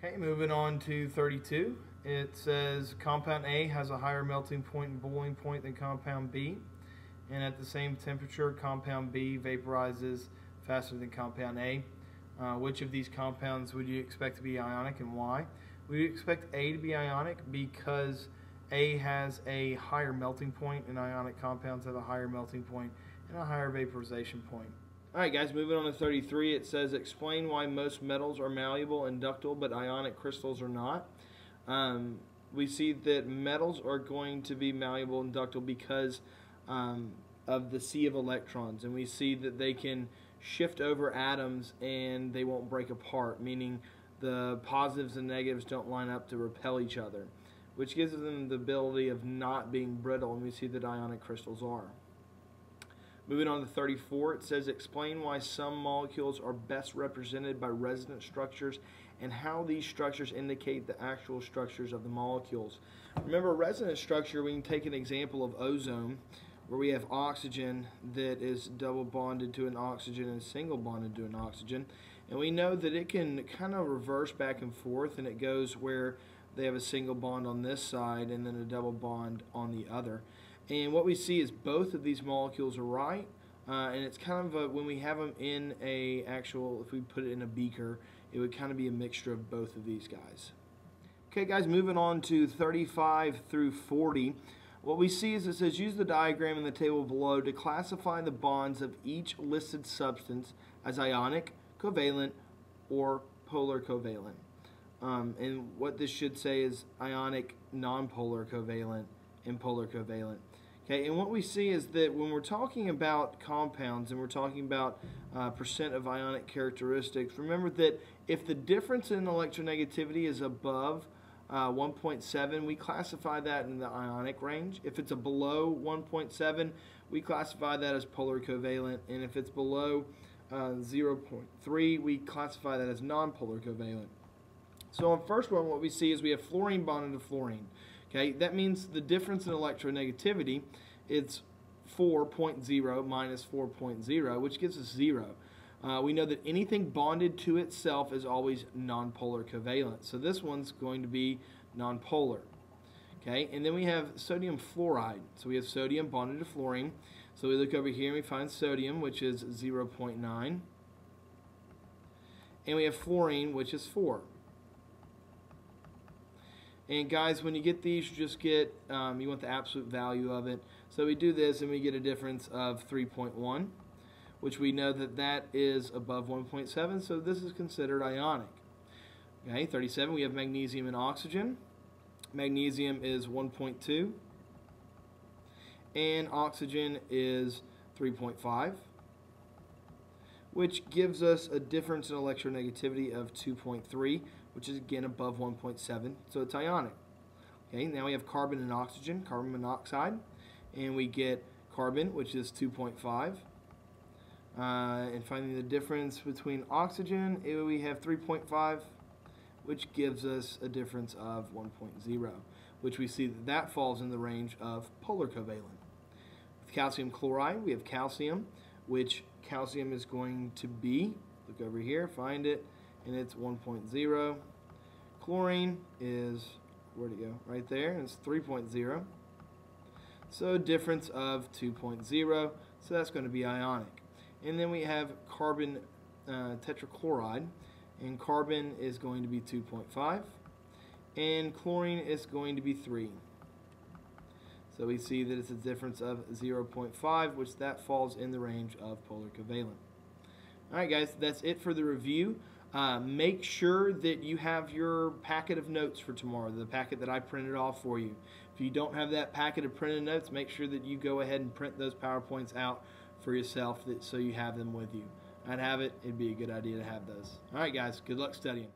Okay, moving on to 32. It says compound A has a higher melting point and boiling point than compound B, and at the same temperature, compound B vaporizes faster than compound A. Which of these compounds would you expect to be ionic and why? We would expect A to be ionic because A has a higher melting point, and ionic compounds have a higher melting point and a higher vaporization point. Alright guys, moving on to 33, it says explain why most metals are malleable and ductile but ionic crystals are not. We see that metals are going to be malleable and ductile because of the sea of electrons, and we see that they can shift over atoms and they won't break apart, meaning the positives and negatives don't line up to repel each other, which gives them the ability of not being brittle, and we see that ionic crystals are. Moving on to 34, it says explain why some molecules are best represented by resonance structures and how these structures indicate the actual structures of the molecules. Remember, resonance structure, we can take an example of ozone, where we have oxygen that is double bonded to an oxygen and single bonded to an oxygen, and we know that it can kind of reverse back and forth, and it goes where they have a single bond on this side and then a double bond on the other. And what we see is both of these molecules are right, and it's kind of when we have them in a actual, if we put it in a beaker, it would kind of be a mixture of both of these guys. Okay guys, moving on to 35 through 40. What we see is it says use the diagram in the table below to classify the bonds of each listed substance as ionic, covalent, or polar covalent. And what this should say is ionic, nonpolar covalent, and polar covalent. Okay, and what we see is that when we're talking about compounds and we're talking about percent of ionic characteristics, remember that if the difference in electronegativity is above 1.7, we classify that in the ionic range. If it's below 1.7, we classify that as polar covalent, and if it's below 0.3, we classify that as nonpolar covalent. So on the first one, what we see is we have fluorine bonded to fluorine. Okay, that means the difference in electronegativity, it's 4.0 minus 4.0, which gives us 0. We know that anything bonded to itself is always nonpolar covalent. So this one's going to be nonpolar. Okay, and then we have sodium fluoride. So we have sodium bonded to fluorine. So we look over here and we find sodium, which is 0.9. And we have fluorine, which is 4. And guys, when you get these, you just get, you want the absolute value of it. So we do this and we get a difference of 3.1, which we know that that is above 1.7, so this is considered ionic. Okay, 37, we have magnesium and oxygen. Magnesium is 1.2, and oxygen is 3.5, which gives us a difference in electronegativity of 2.3, which is again above 1.7, so it's ionic. Okay, now we have carbon and oxygen, carbon monoxide, and we get carbon, which is 2.5. And finding the difference between oxygen, we have 3.5, which gives us a difference of 1.0, which we see that that falls in the range of polar covalent. With calcium chloride, we have calcium, which calcium is going to be, look over here, find it, and it's 1.0. Chlorine is, where'd it go? Right there, and it's 3.0. So a difference of 2.0, so that's going to be ionic. And then we have carbon tetrachloride, and carbon is going to be 2.5, and chlorine is going to be 3. So we see that it's a difference of 0.5, which that falls in the range of polar covalent. Alright guys, that's it for the review. Make sure that you have your packet of notes for tomorrow, the packet that I printed off for you. If you don't have that packet of printed notes, make sure that you go ahead and print those PowerPoints out for yourself so you have them with you. I'd have it, it'd be a good idea to have those. Alright guys, good luck studying.